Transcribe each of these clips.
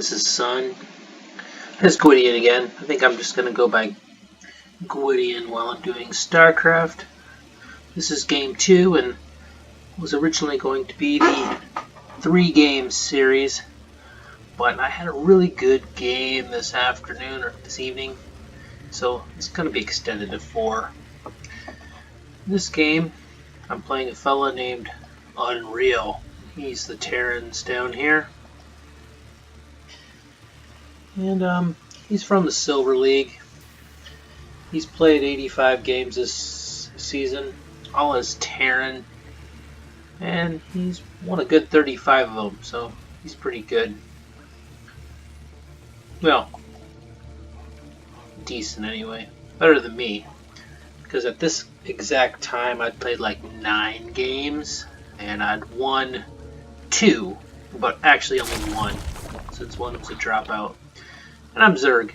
Thomas's son. It's Gwydion again. I think I'm just going to go by Gwydion while I'm doing StarCraft. This is game 2 and was originally going to be the 3-game series, but I had a really good game this afternoon or this evening, so it's going to be extended to 4. In this game, I'm playing a fella named Unreal. He's the Terrans down here. And he's from the Silver League. He's played 85 games this season, all as Terran, and he's won a good 35 of them, so he's pretty good. Well, decent anyway. Better than me, because at this exact time I'd played like 9 games, and I'd won 2, but actually only 1, since one was a dropout. And I'm Zerg.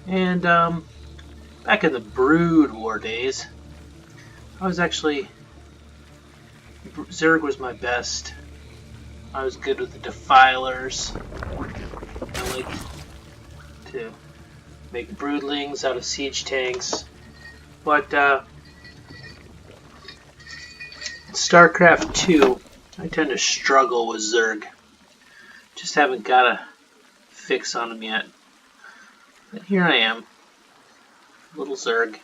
And back in the Brood War days, I was actually... Zerg was my best. I was good with the Defilers. I liked to make broodlings out of siege tanks. But StarCraft 2, I tend to struggle with Zerg. Just haven't got a fix on them yet. But here I am, little Zerg.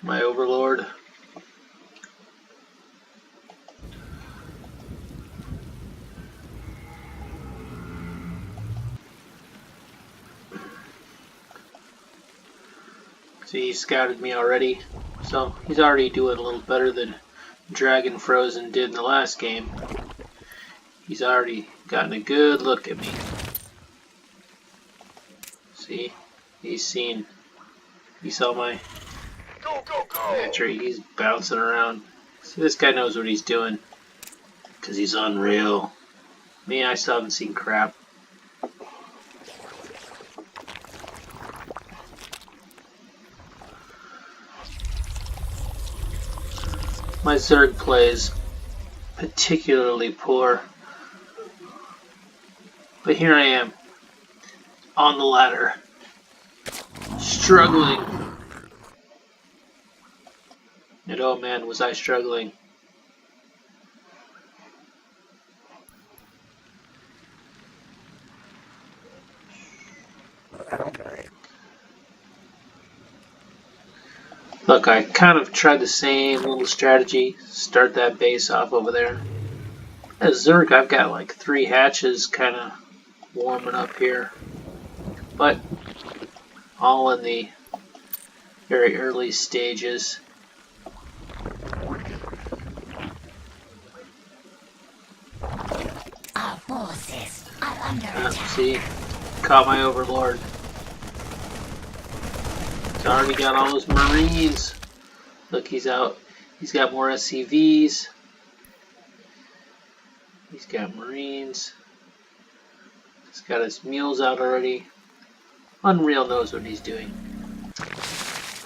My overlord. See, he scouted me already, so he's already doing a little better than Dragon Frozen did in the last game. He's already gotten a good look at me. See, he saw my entry. He's bouncing around. See, this guy knows what he's doing, because he's Unreal. Me, I still haven't seen crap. My Zerg plays particularly poor, but here I am, on the ladder, struggling. And oh man, was I struggling. Look, I kind of tried the same little strategy, start that base off over there. As Zerg, I've got like 3 hatches kind of warming up here, but all in the very early stages. Our forces are under attack. See, caught my overlord. He's already got all those Marines. Look, he's out. He's got more SCVs. He's got Marines. He's got his mules out already. Unreal knows what he's doing.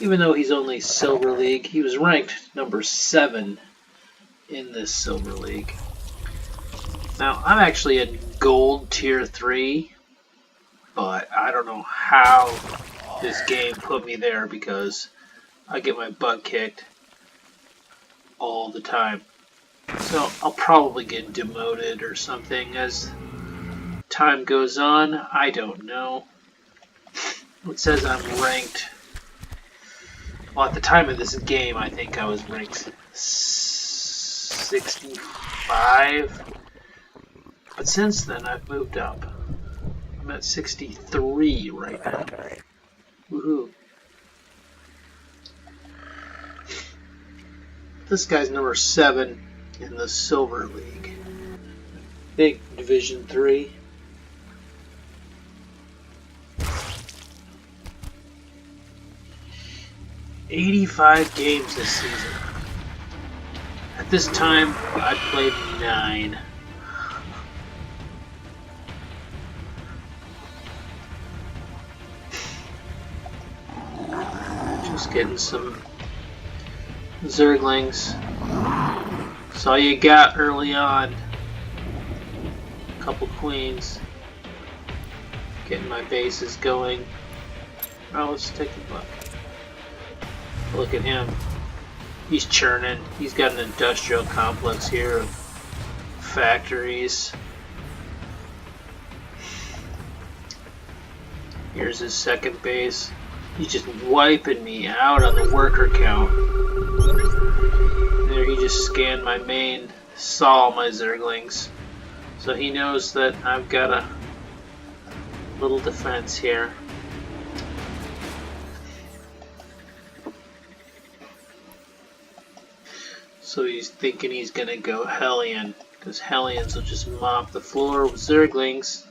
Even though he's only Silver League, he was ranked number 7 in this Silver League. Now, I'm actually in Gold Tier 3, but I don't know how this game put me there, because I get my butt kicked all the time. So I'll probably get demoted or something as time goes on. I don't know. It says I'm ranked. Well, at the time of this game, I think I was ranked 65. But since then, I've moved up. I'm at 63 right now. Woohoo. This guy's number 7 in the Silver League. Big Division 3. $85 games this season. At this time, I played 9. getting some Zerglings. That's all you got early on. A couple queens. Getting my bases going. Oh, let's take a look. Look at him. He's churning. He's got an industrial complex here of factories. Here's his second base. He's just wiping me out on the worker count. There, he just scanned my main, saw all my Zerglings. So he knows that I've got a little defense here. So he's thinking he's gonna go Hellion, because Hellions will just mop the floor with Zerglings.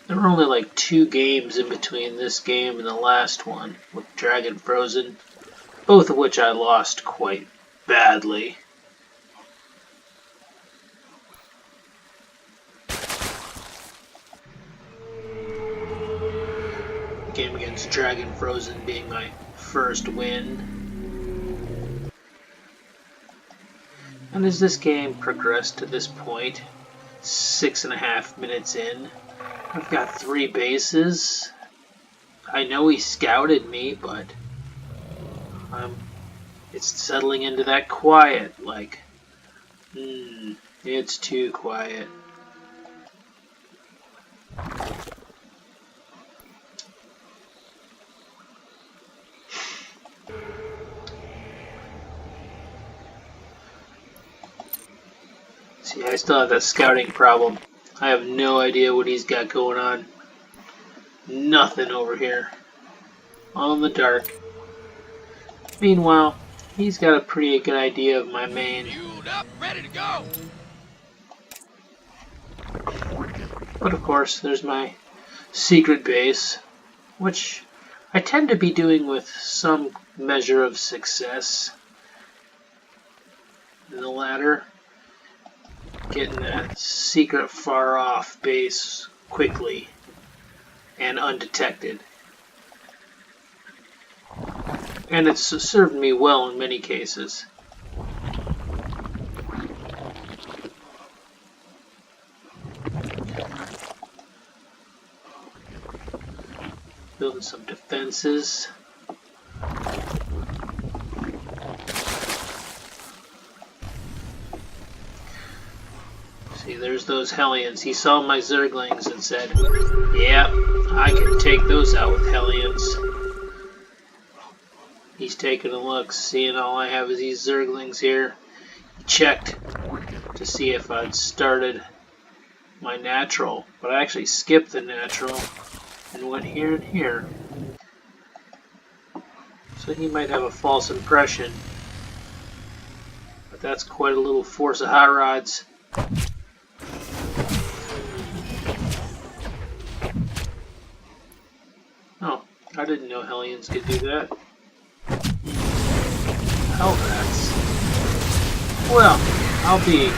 There were only like 2 games in between this game and the last one with Dragon Frozen, both of which I lost quite badly. The game against Dragon Frozen being my first win. And as this game progressed to this point, 6.5 minutes in, I've got 3 bases. I know he scouted me, but it's settling into that quiet, like, it's too quiet. See, I still have that scouting problem. I have no idea what he's got going on. Nothing over here. All in the dark. Meanwhile, he's got a pretty good idea of my main. Fueled up, ready to go. But of course, there's my secret base, which I tend to be doing with some measure of success. In the latter, getting that secret far off base quickly and undetected. And it's served me well in many cases. Building some defenses. See, there's those Hellions. He saw my Zerglings and said, "Yep, I can take those out with Hellions." He's taking a look, seeing all I have is these Zerglings here. He checked to see if I'd started my natural, but I actually skipped the natural and went here and here. So he might have a false impression, but that's quite a little force of hot rods. Oh, I didn't know Hellions could do that. Hellbats. Well, I'll be.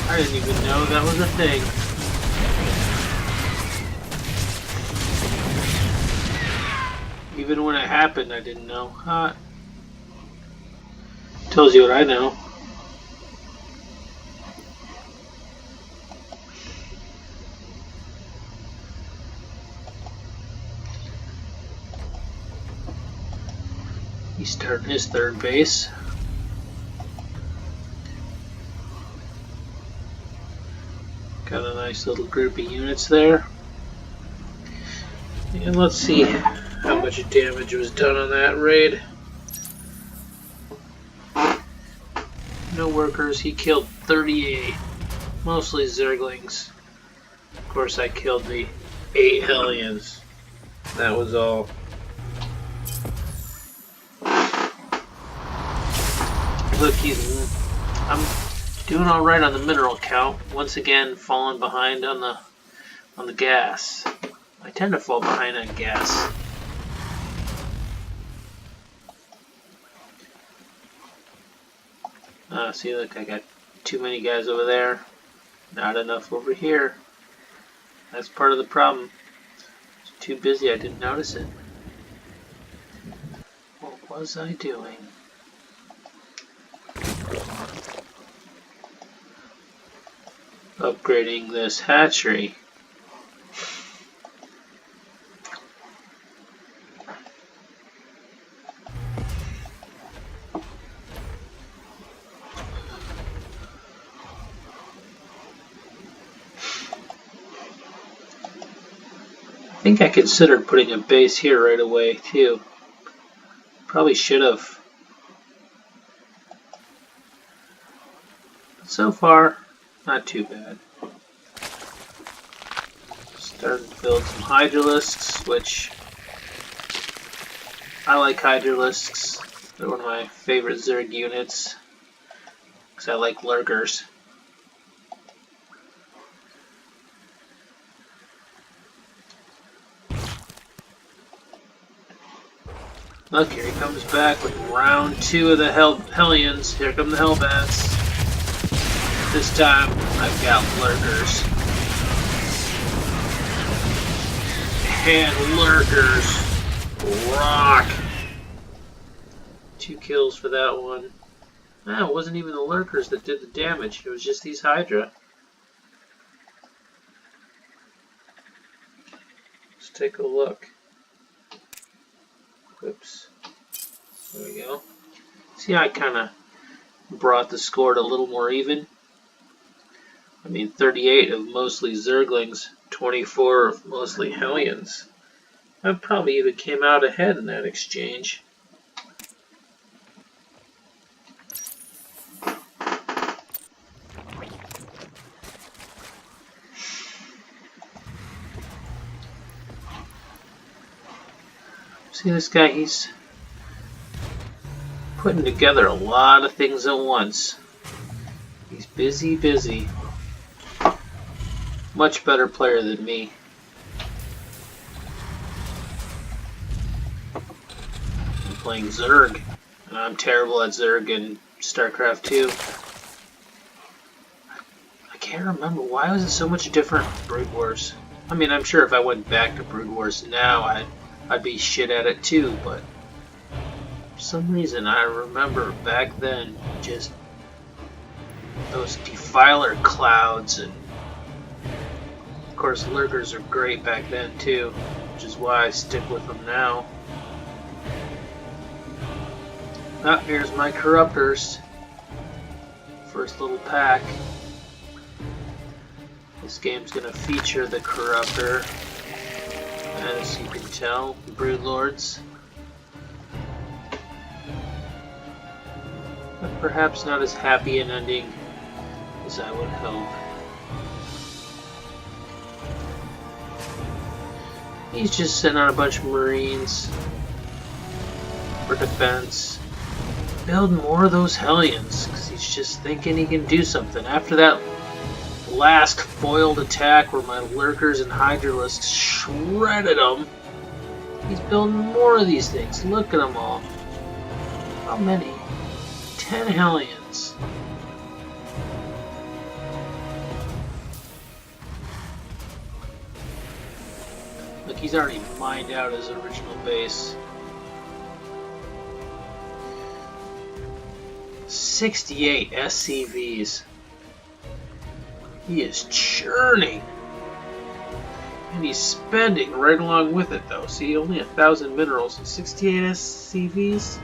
I didn't even know that was a thing. Even when it happened, I didn't know. Tells you what I know. He's starting his third base. Got a nice little group of units there. And let's see how much damage was done on that raid. No workers, he killed 38. Mostly Zerglings. Of course I killed the 8 Hellions. That was all. Look, I'm doing all right on the mineral count. Once again, falling behind on the gas. I tend to fall behind on gas. See, look, I got too many guys over there. Not enough over here. That's part of the problem. It's too busy, I didn't notice it. What was I doing? Upgrading this hatchery. I think I considered putting a base here right away too. Probably should have. But so far, not too bad. Starting to build some hydralisks, which I like hydralisks. They're one of my favorite Zerg units because I like lurkers. Look, here he comes back with round 2 of the Hellions. Here come the Hellbats. This time, I've got lurkers. And lurkers rock. 2 kills for that one. Ah, it wasn't even the lurkers that did the damage. It was just these Hydra. Let's take a look. Oops. There we go. See, I kind of brought the score to a little more even. I mean, 38 of mostly Zerglings, 24 of mostly Hellions. I probably even came out ahead in that exchange. See this guy, he's putting together a lot of things at once. He's busy. Much better player than me. I'm playing Zerg, and I'm terrible at Zerg in StarCraft 2. I can't remember, why was it so much different with Brood Wars? I mean, I'm sure if I went back to Brood Wars now, I'd be shit at it too, but for some reason I remember back then just those defiler clouds, and of course lurkers are great back then too, which is why I stick with them now. Ah, here's my corruptors. First little pack. This game's gonna feature the corruptor. As you can tell, Broodlords. But perhaps not as happy an ending as I would hope. He's just sent out a bunch of Marines for defense. Build more of those Hellions, because he's just thinking he can do something. After that last foiled attack where my lurkers and hydralisks shredded them, he's building more of these things. Look at them all. How many? 10 Hellions. Look, he's already mined out his original base. 68 SCVs. He is churning. And he's spending right along with it though. See, only 1,000 minerals and 68 SCVs.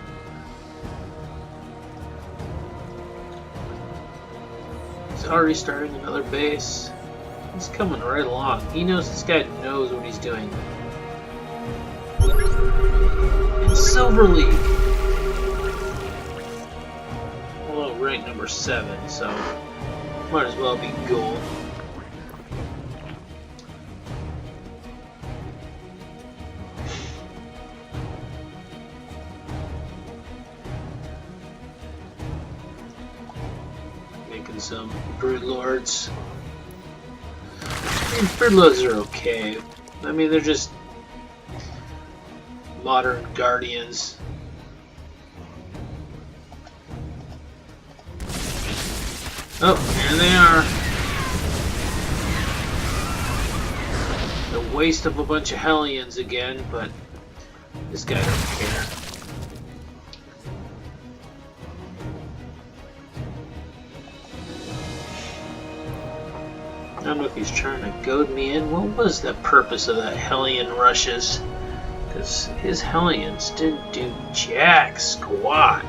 He's already starting another base. He's coming right along. He knows, this guy knows what he's doing. In Silver League. Well, rank number 7, so might as well be gold. Making some Broodlords. I mean, Broodlords are okay. I mean, they're just modern guardians. Oh, here they are. The waste of a bunch of Hellions again, but this guy doesn't care. I don't know if he's trying to goad me in. What was the purpose of that Hellion rushes? Because his Hellions didn't do jack squat.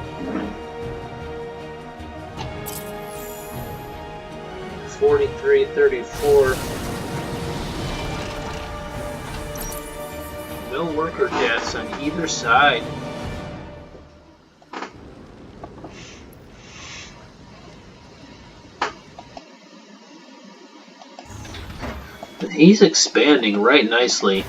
43-34. No worker deaths on either side. He's expanding right nicely.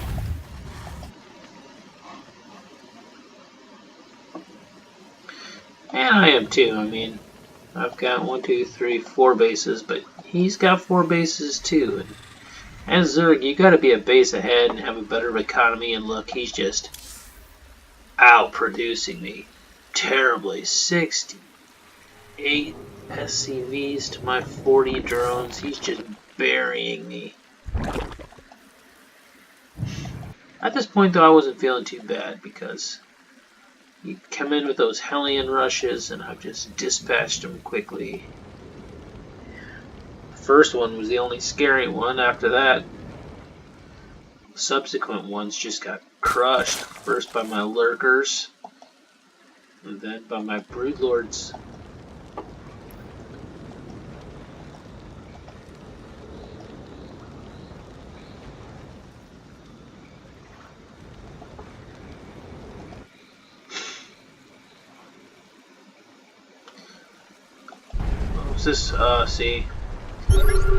And I am too. I mean, I've got 1, 2, 3, 4 bases, but he's got 4 bases too. And as Zerg, you gotta be a base ahead and have a better economy, and look, he's just out-producing me terribly. 68 SCVs to my 40 drones. He's just burying me. At this point, though, I wasn't feeling too bad because you come in with those Hellion rushes, and I've just dispatched them quickly. The first one was the only scary one. After that, subsequent ones just got crushed. First by my lurkers, and then by my broodlords. This, see,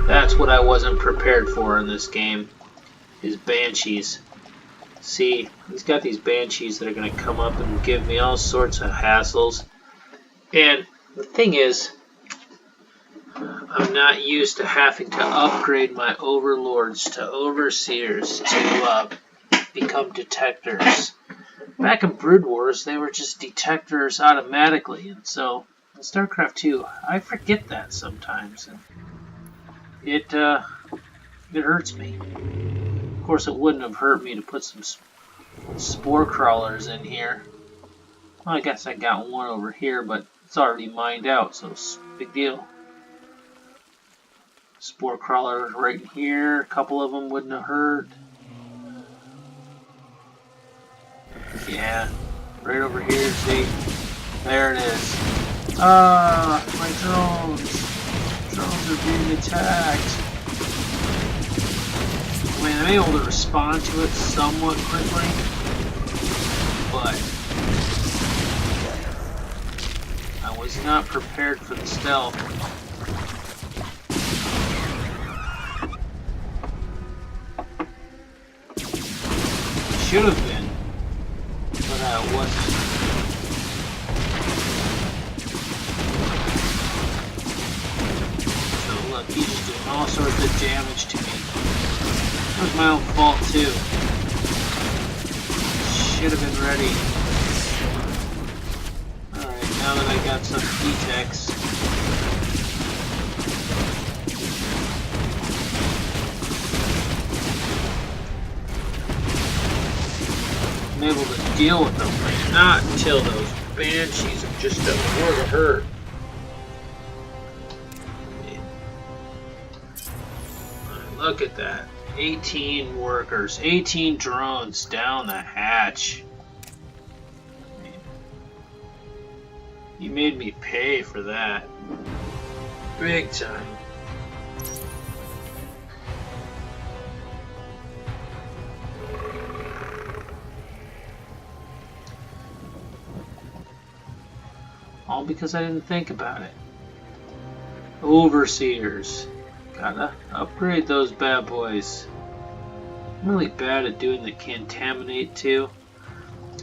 that's what I wasn't prepared for in this game, is Banshees. See, he's got these Banshees that are going to come up and give me all sorts of hassles. And the thing is, I'm not used to having to upgrade my overlords to overseers to become detectors. Back in Brood Wars, they were just detectors automatically, and so in StarCraft 2, I forget that sometimes, and it hurts me. Of course, it wouldn't have hurt me to put some spore crawlers in here. Well, I guess I got one over here, but it's already mined out, so it's a big deal. Spore crawlers right in here. A couple of them wouldn't have hurt. Yeah, right over here, see? There it is. Ah, my drones. Drones are being attacked. I mean, I'm able to respond to it somewhat quickly, but I was not prepared for the stealth. Should have been, but I wasn't. So look, he's just doing all sorts of damage to me. It was my own fault too. Should have been ready. Alright, now that I got some P-Techs. I'm able to deal with them, but not until those Banshees are just a world of hurt. Right, look at that. 18 workers, 18 drones down the hatch. You made me pay for that. Big time. All because I didn't think about it. Overseers. Gotta upgrade those bad boys. I'm really bad at doing the contaminate too.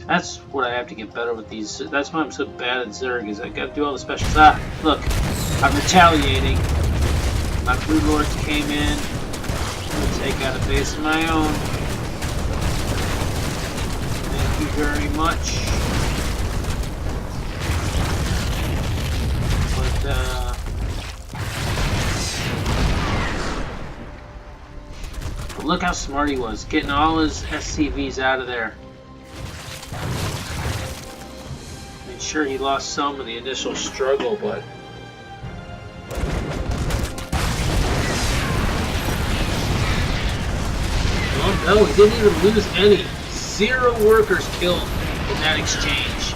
That's what I have to get better with these. That's why I'm so bad at Zerg, is I gotta do all the specials. Ah, look, I'm retaliating. My Brood Lords came in. I'm gonna take out a base of my own. very much. But look how smart he was, getting all his SCVs out of there. Made sure he lost some of the initial struggle, but oh no, he didn't even lose any. 0 workers killed in that exchange.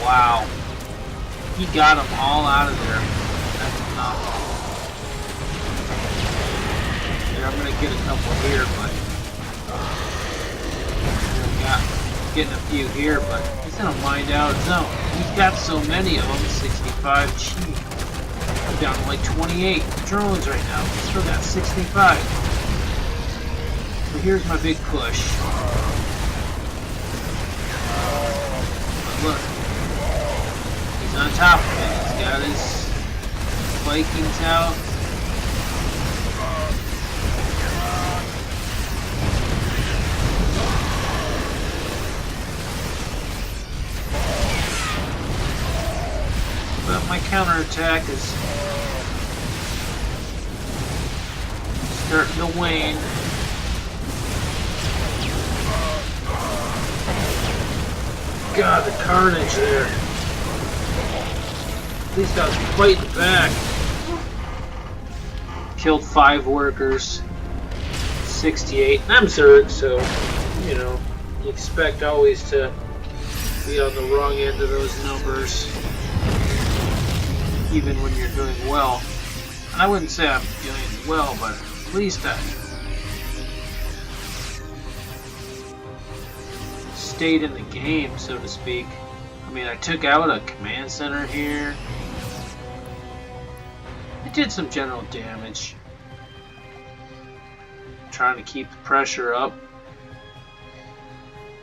Wow. He got them all out of there. That's phenomenal. Here, I'm going to get a couple here, but getting a few here, but he's going to mind out his own. He's got so many of them. 65. Gee. I'm down to like 28 drones right now. Still got 65. So here's my big push. But look. He's on top of it. He's got his Vikings out. But my counterattack is starting to wane. God, the carnage there. These guys are fighting back. Killed 5 workers. 68. And I'm Zerg, so, you know, you expect always to be on the wrong end of those numbers. Even when you're doing well. And I wouldn't say I'm doing well, but at least I stayed in the game, so to speak. I mean, I took out a command center here. It did some general damage. Trying to keep the pressure up.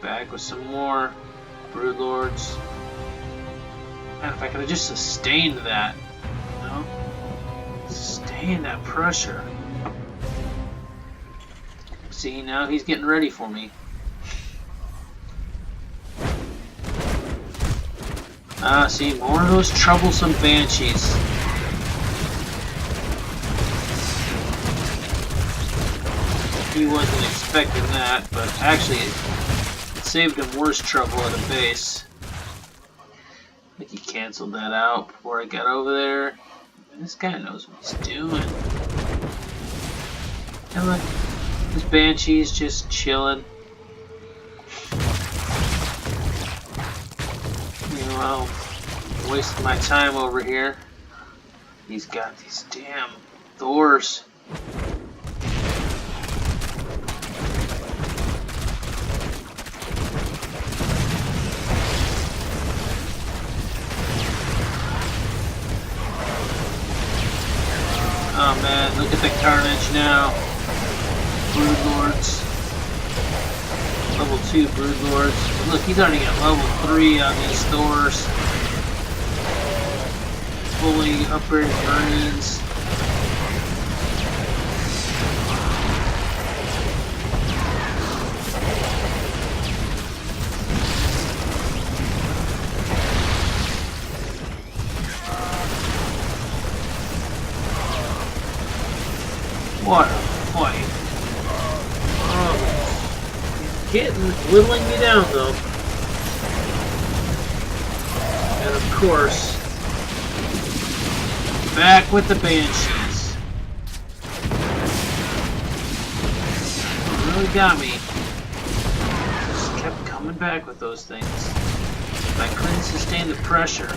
Back with some more broodlords. Man, if I could have just sustained that, you know? Sustain that pressure. See, now he's getting ready for me. Ah, see, more of those troublesome banshees. He wasn't expecting that, but actually it saved him worse trouble at a base. I think he canceled that out before I got over there. And this guy knows what he's doing. And look, this banshee's just chilling. Meanwhile, I'm wasting my time over here. He's got these damn Thors. Oh man, look at the carnage now. Broodlords. Level 2 broodlords. Look, he's already got level 3 on these Thors. Fully upgraded Marines. What a fight. Oh, whittling me down though. And of course, back with the banshees. Really got me. Just kept coming back with those things. I couldn't sustain the pressure.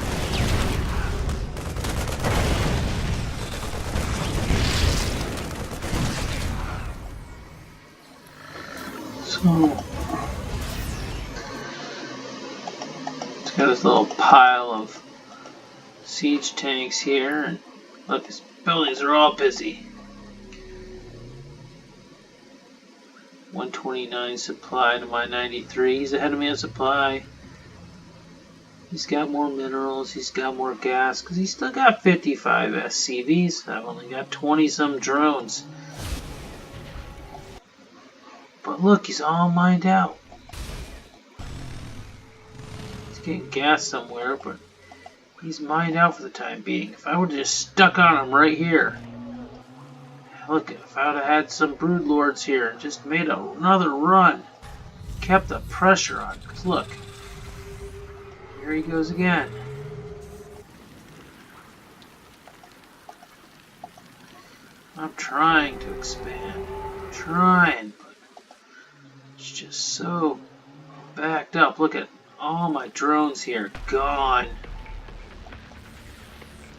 It's got this little pile of siege tanks here, and look, his buildings are all busy. 129 supply to my 93. He's ahead of me on supply. He's got more minerals, he's got more gas, because he's still got 55 SCVs. I've only got 20 some drones. But look, he's all mined out. getting gas somewhere, but he's mined out for the time being. If I would have just stuck on him right here. Look, if I would have had some brood lords here and just made another run, kept the pressure on. Because look, here he goes again. I'm trying to expand. I'm trying, but it's just so backed up. Look at all my drones here. Gone.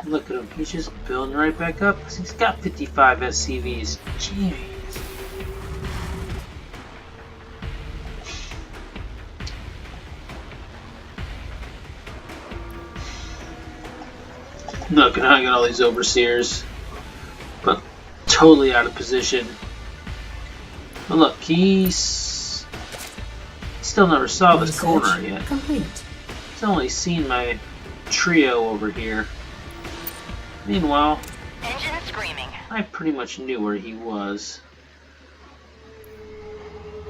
Look at him. He's just building right back up because he's got 55 SCVs. Jeez. Look, and I got all these overseers, but totally out of position. But look, he's still never saw this corner yet. Complete. He's only seen my trio over here. Meanwhile, Engine screaming. I pretty much knew where he was.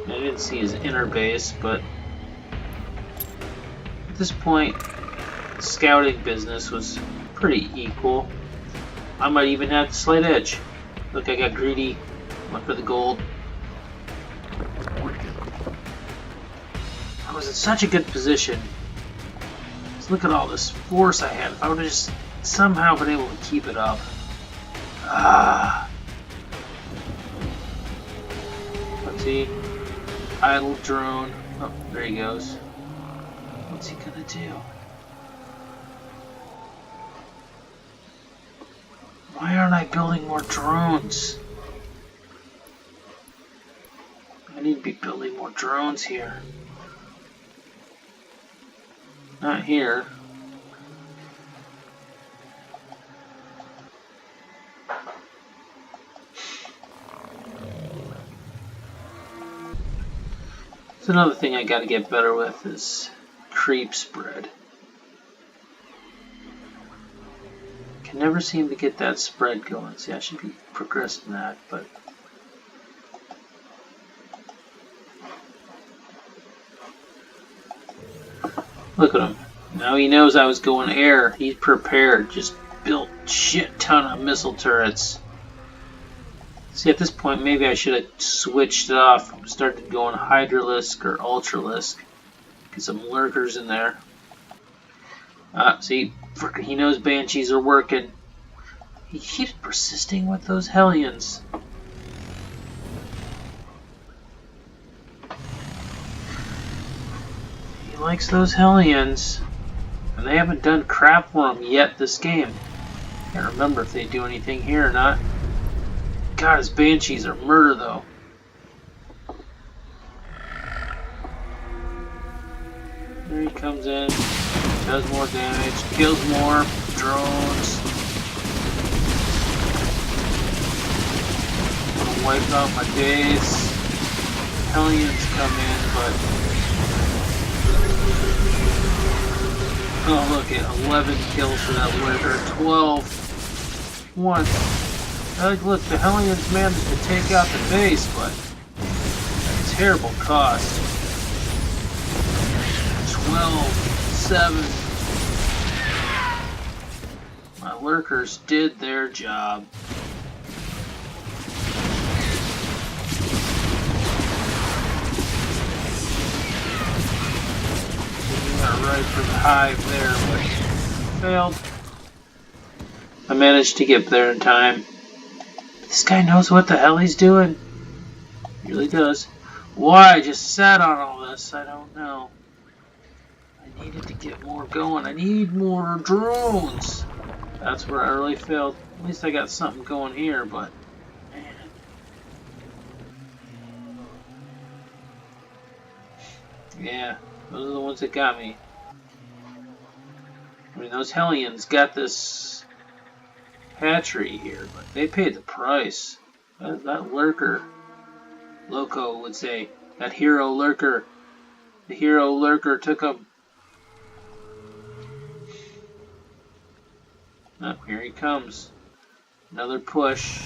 I didn't see his inner base, but at this point, scouting business was pretty equal. I might even have the slight edge. Look, I got greedy. Went for the gold. I was in such a good position. Just look at all this force I had. If I would have just somehow been able to keep it up. Let's see. Idle drone. Oh, there he goes. What's he gonna do? Why aren't I building more drones? I need to be building more drones here. Not here. That's another thing I gotta get better with is creep spread. Can never seem to get that spread going. See, I should be progressing that, but look at him. Now he knows I was going air. He's prepared. Just built shit ton of missile turrets. See, at this point, maybe I should have switched it off. Started going Hydralisk or Ultralisk. Get some lurkers in there. See, he knows Banshees are working. He keeps persisting with those Hellions. He likes those Hellions. And they haven't done crap for him yet this game. Can't remember if they do anything here or not. God, his Banshees are murder though. There he comes in, does more damage, kills more drones. Gonna wipe out my base. Hellions come in, but oh look at 11 kills for that lurker, 12. 1. Look, the Hellions managed to take out the base, but at a terrible cost. 12, 7. My lurkers did their job. Got right for the hive there, but failed. I managed to get there in time. This guy knows what the hell he's doing. He really does. Why I just sat on all this, I don't know. I needed to get more going. I need more drones. That's where I really failed. At least I got something going here, but man. Yeah, those are the ones that got me. I mean, those Hellions got this hatchery here, but they paid the price. That lurker, Loco would say, that hero lurker, the hero lurker took him. Oh, here he comes. Another push.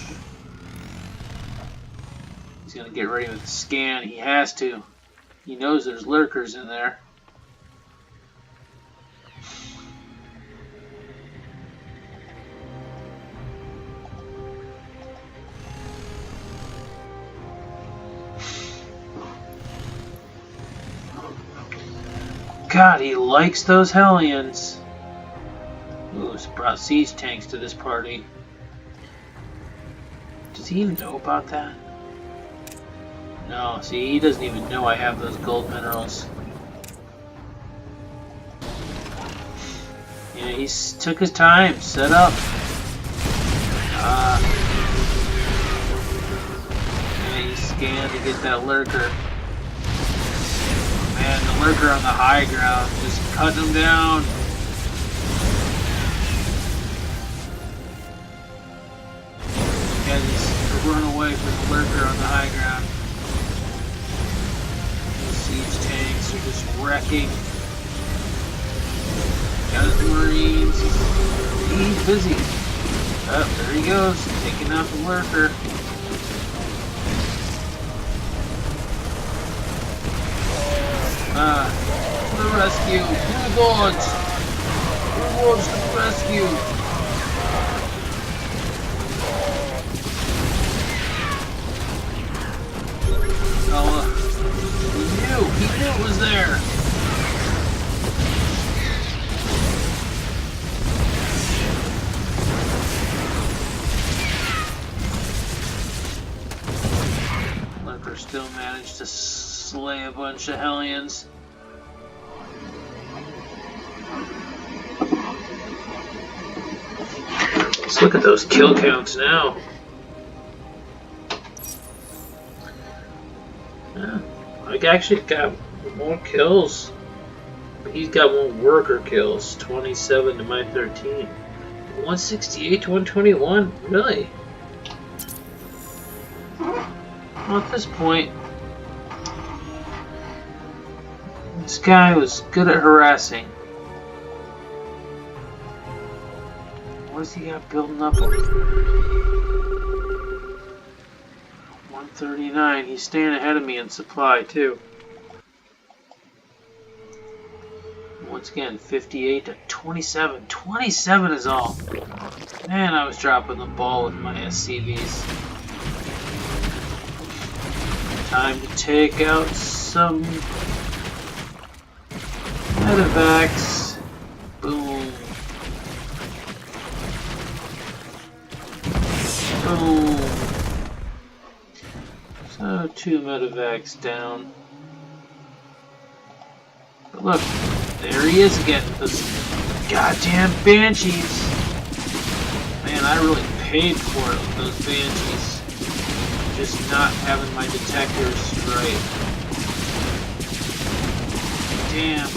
He's gonna get ready with the scan. He has to. He knows there's lurkers in there. God, he likes those Hellions. Ooh, brought siege tanks to this party. Does he even know about that? No, see, he doesn't even know I have those gold minerals. Yeah, he took his time, set up. Yeah, he scanned to get that lurker. Man, the lurker on the high ground, just cutting him down. Yeah, just run away from the lurker on the high ground. The siege tanks are just wrecking. Got his Marines. He's busy. Oh, there he goes, taking out the lurker. To the rescue! To the gods! Who wants to the rescue? Oh, he knew it was there. Lurker still managed to slay a bunch of Hellions. Let's look at those kill counts now. Yeah, I actually got more kills. He's got more worker kills. 27 to my 13. 168 to 121? Really? Well, at this point, this guy was good at harassing. What does he got building up? 139. He's staying ahead of me in supply, too. Once again, 58 to 27. 27 is all. Man, I was dropping the ball with my SCVs. Time to take out some medevacs. Boom. Boom. So 2 medevacs down. But look, there he is again with those goddamn banshees. Man, I really paid for it with those banshees. Just not having my detectors right. Damn.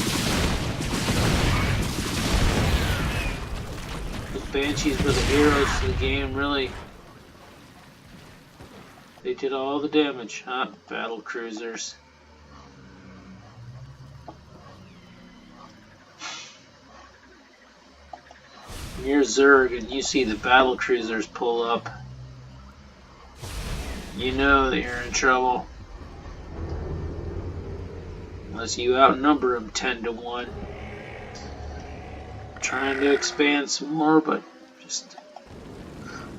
The banshees were the heroes of the game, really. They did all the damage, huh? Battle cruisers. When you're Zerg and you see the battle cruisers pull up, you know that you're in trouble. Unless you outnumber them 10 to 1. I'm trying to expand some more, but just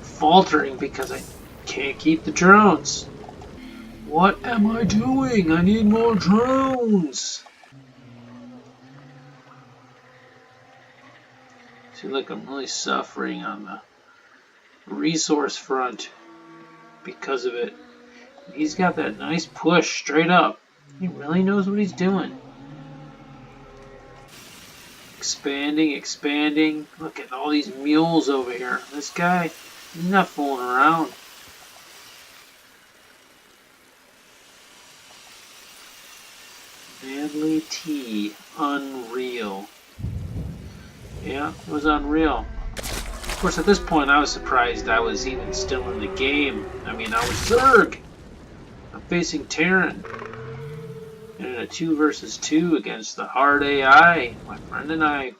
faltering because I can't keep the drones. What am I doing? I need more drones. See, look, I'm really suffering on the resource front because of it. He's got that nice push straight up. He really knows what he's doing. Expanding, expanding. Look at all these mules over here. This guy, he's not fooling around. Manly T. Unreal. Yeah, it was unreal. Of course, at this point, I was surprised I was even still in the game. I mean, I was Zerg. I'm facing Terran. And in a 2 versus 2 against the hard AI, my friend and I,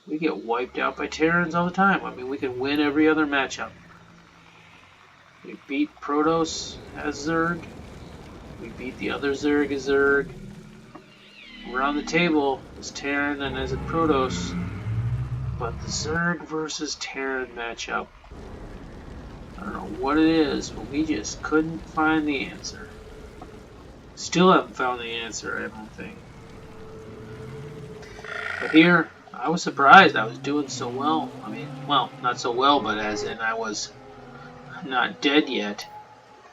we get wiped out by Terrans all the time. I mean, we can win every other matchup. We beat Protoss as Zerg. We beat the other Zerg as Zerg. We're on the table as Terran and as a Protoss. But the Zerg versus Terran matchup, I don't know what it is, but we just couldn't find the answer. Still haven't found the answer, I don't think. But here, I was surprised I was doing so well. I mean, well, not so well, but as in I was not dead yet.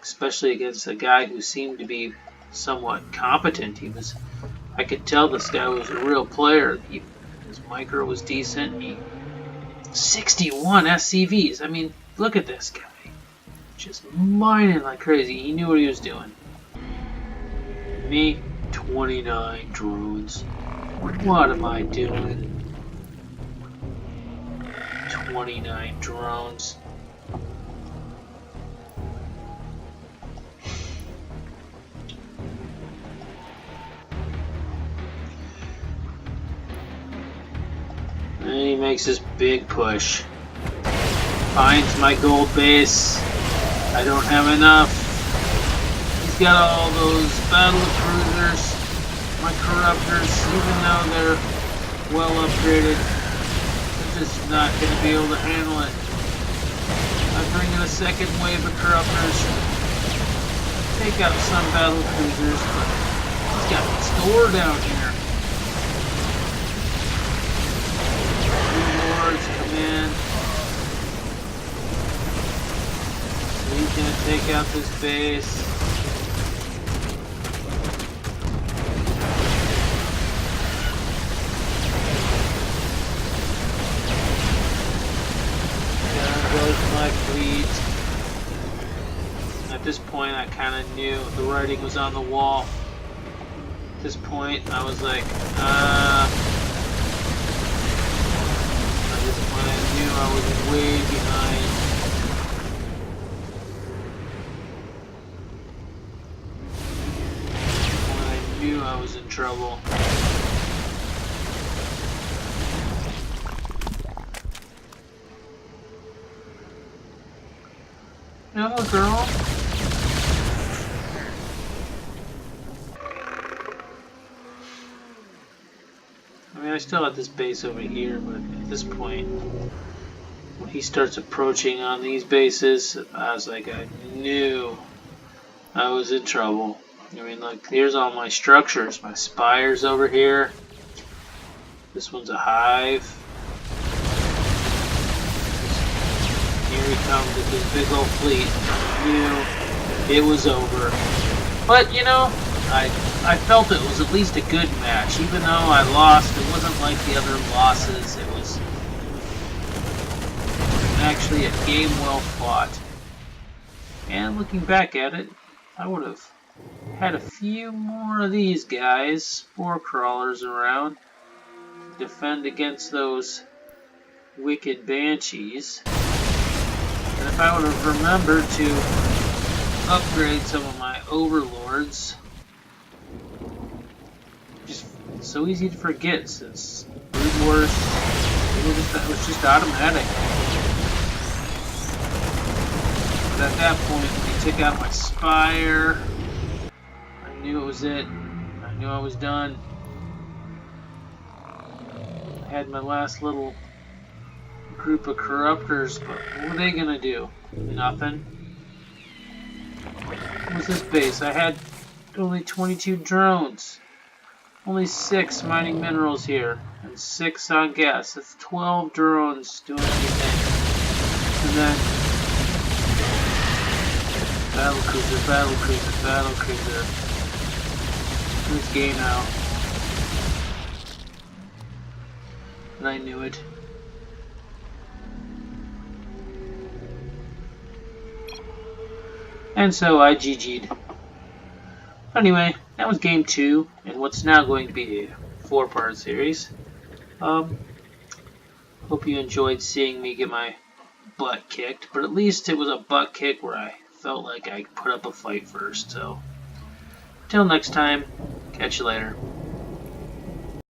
Especially against a guy who seemed to be somewhat competent. I could tell this guy was a real player. His micro was decent. 61 SCVs. I mean, look at this guy. Just mining like crazy. He knew what he was doing. Me, 29 drones. What am I doing? 29 drones. And he makes this big push. Finds my gold base. I don't have enough. He's got all those battle cruisers. My corruptors, even though they're well upgraded, they're just not going to be able to handle it. I bring in a second wave of corruptors. Take out some battle cruisers, but he's got the store down here. Lords come in. So he's gonna take out this base. There goes my fleet. At this point, I kind of knew the writing was on the wall. At this point, I was like, when I knew I was way behind. When I knew I was in trouble. No, girl. I mean, I still have this base over here, but at this point, when he starts approaching on these bases, I was like, I knew I was in trouble. I mean, look, here's all my structures. My spires over here. This one's a hive. Here he comes with this big old fleet. I knew it was over. But, you know, I felt it was at least a good match. Even though I lost, it wasn't like the other losses. It was actually a game well fought. And looking back at it, I would have had a few more of these guys, spore crawlers around, to defend against those wicked banshees. And if I would have remembered to upgrade some of my overlords, just so easy to forget since Brood Wars it was just automatic. But at that point, when he took out my spire, I knew it was it. I knew I was done. I had my last little group of corruptors, but what were they gonna do? Nothing. What was this base? I had only 22 drones. Only 6 mining minerals here, and 6 on gas. That's 12 drones doing anything. And then battle cruiser, battle cruiser, battle cruiser. Who's gay now? And I knew it. And so I GG'd. Anyway, that was game 2, and what's now going to be a 4-part series. Hope you enjoyed seeing me get my butt kicked, but at least it was a butt kick where I felt like I put up a fight first. So, till next time, catch you later.